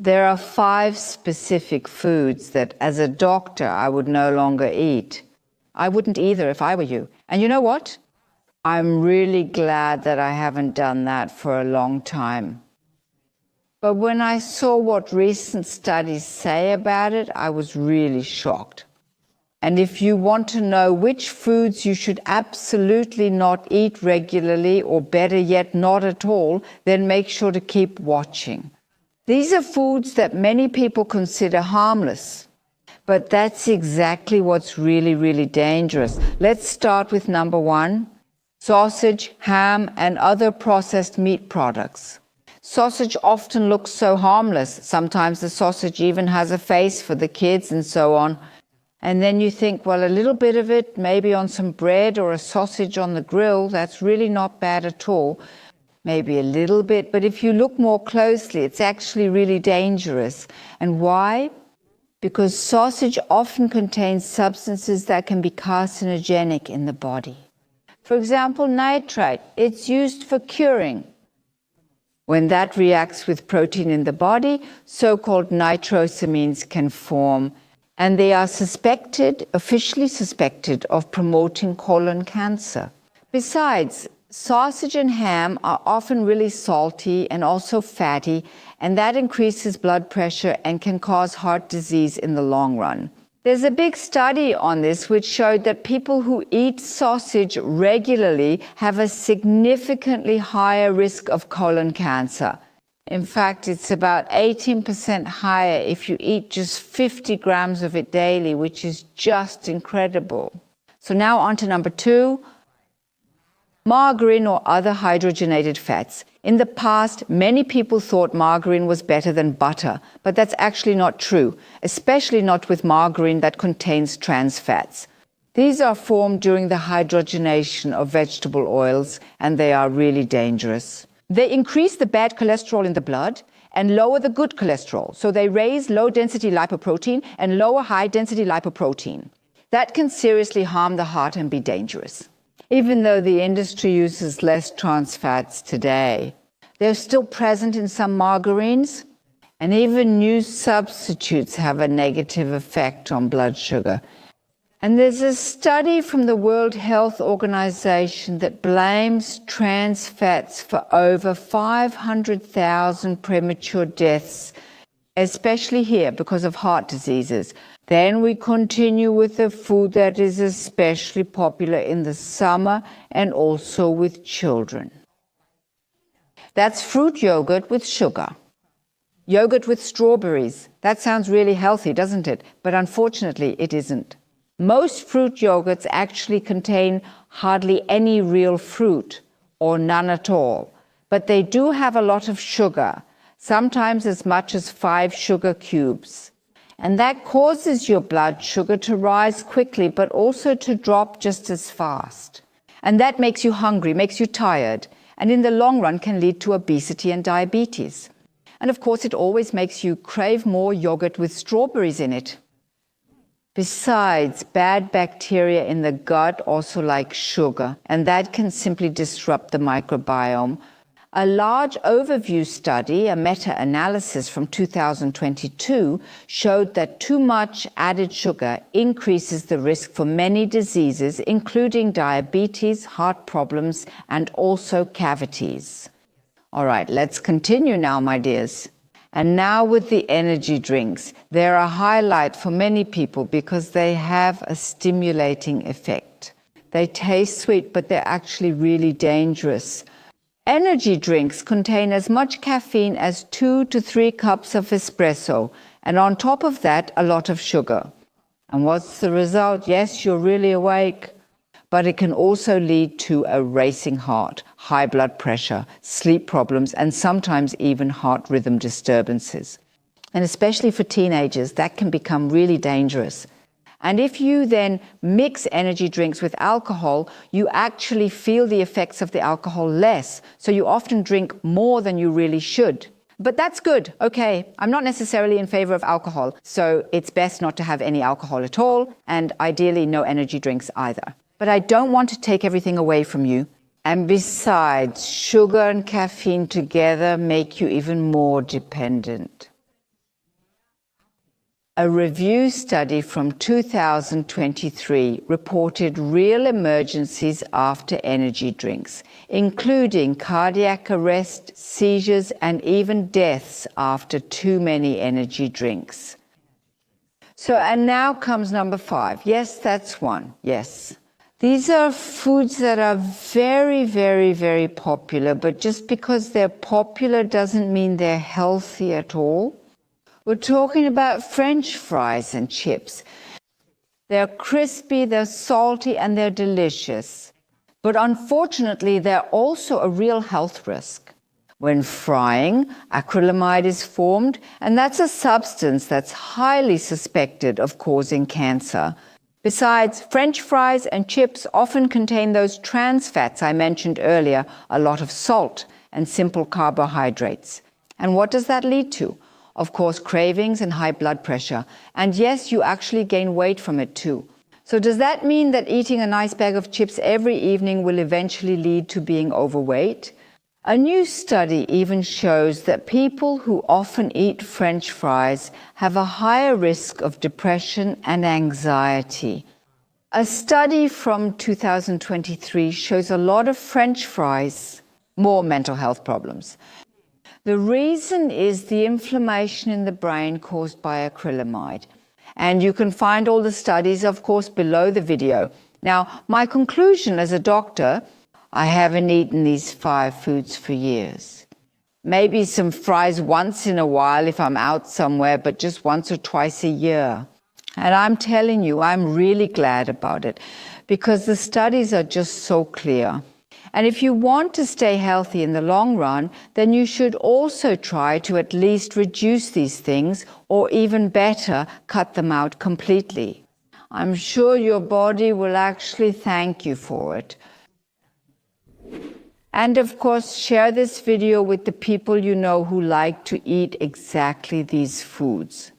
There are 5 specific foods that as a doctor I would no longer eat. I wouldn't either if I were you. And you know what? I'm really glad that I haven't done that for a long time. But when I saw what recent studies say about it, I was really shocked. And if you want to know which foods you should absolutely not eat regularly, or better yet, not at all, then make sure to keep watching. These are foods that many people consider harmless, but that's exactly what's really, really dangerous. Let's start with number 1, sausage, ham, and other processed meat products. Sausage often looks so harmless. Sometimes the sausage even has a face for the kids and so on. And then you think, well, a little bit of it, maybe on some bread or a sausage on the grill, that's really not bad at all. Maybe a little bit, but if you look more closely, it's actually really dangerous. And why? Because sausage often contains substances that can be carcinogenic in the body. For example, nitrite, it's used for curing. When that reacts with protein in the body, so-called nitrosamines can form, and they are officially suspected of promoting colon cancer. Besides, sausage and ham are often really salty and also fatty, and that increases blood pressure and can cause heart disease in the long run. There's a big study on this which showed that people who eat sausage regularly have a significantly higher risk of colon cancer. In fact, it's about 18% higher if you eat just 50 grams of it daily, which is just incredible. So now on to number 2, margarine or other hydrogenated fats. In the past, many people thought margarine was better than butter, but that's actually not true, especially not with margarine that contains trans fats. These are formed during the hydrogenation of vegetable oils, and they are really dangerous. They increase the bad cholesterol in the blood and lower the good cholesterol, so they raise low-density lipoprotein and lower high-density lipoprotein. That can seriously harm the heart and be dangerous. Even though the industry uses less trans fats today, they're still present in some margarines, and even new substitutes have a negative effect on blood sugar. And there's a study from the World Health Organization that blames trans fats for over 500,000 premature deaths, especially here because of heart diseases. Then we continue with a food that is especially popular in the summer and also with children. That's fruit yogurt with sugar. Yogurt with strawberries. That sounds really healthy, doesn't it? But unfortunately, it isn't. Most fruit yogurts actually contain hardly any real fruit, or none at all. But they do have a lot of sugar, sometimes as much as 5 sugar cubes. And that causes your blood sugar to rise quickly, but also to drop just as fast. And that makes you hungry, makes you tired, and in the long run can lead to obesity and diabetes. And of course, it always makes you crave more yogurt with strawberries in it. Besides, bad bacteria in the gut also like sugar, and that can simply disrupt the microbiome. A large overview study, a meta-analysis from 2022, showed that too much added sugar increases the risk for many diseases, including diabetes, heart problems, and also cavities. All right, let's continue now, my dears. And now with the energy drinks. They're a highlight for many people because they have a stimulating effect. They taste sweet, but they're actually really dangerous. Energy drinks contain as much caffeine as 2 to 3 cups of espresso, and on top of that, a lot of sugar. And what's the result? Yes, you're really awake, but it can also lead to a racing heart, high blood pressure, sleep problems, and sometimes even heart rhythm disturbances. And especially for teenagers, that can become really dangerous. And if you then mix energy drinks with alcohol, you actually feel the effects of the alcohol less. So you often drink more than you really should. But that's good. Okay, I'm not necessarily in favor of alcohol, so it's best not to have any alcohol at all, and ideally no energy drinks either. But I don't want to take everything away from you. And besides, sugar and caffeine together make you even more dependent. A review study from 2023 reported real emergencies after energy drinks, including cardiac arrest, seizures, and even deaths after too many energy drinks. And now comes number 5. Yes, that's one. Yes. These are foods that are very, very, very popular, but just because they're popular doesn't mean they're healthy at all. We're talking about French fries and chips. They're crispy, they're salty, and they're delicious. But unfortunately, they're also a real health risk. When frying, acrylamide is formed, and that's a substance that's highly suspected of causing cancer. Besides, French fries and chips often contain those trans fats I mentioned earlier, a lot of salt and simple carbohydrates. And what does that lead to? Of course, cravings and high blood pressure. And yes, you actually gain weight from it too. So does that mean that eating a nice bag of chips every evening will eventually lead to being overweight? A new study even shows that people who often eat French fries have a higher risk of depression and anxiety. A study from 2023 shows a lot of French fries, more mental health problems. The reason is the inflammation in the brain caused by acrylamide. And you can find all the studies, of course, below the video. Now, my conclusion as a doctor, I haven't eaten these 5 foods for years. Maybe some fries once in a while if I'm out somewhere, but just once or twice a year. And I'm telling you, I'm really glad about it because the studies are just so clear. And if you want to stay healthy in the long run, then you should also try to at least reduce these things, or even better, cut them out completely. I'm sure your body will actually thank you for it. And of course, share this video with the people you know who like to eat exactly these foods.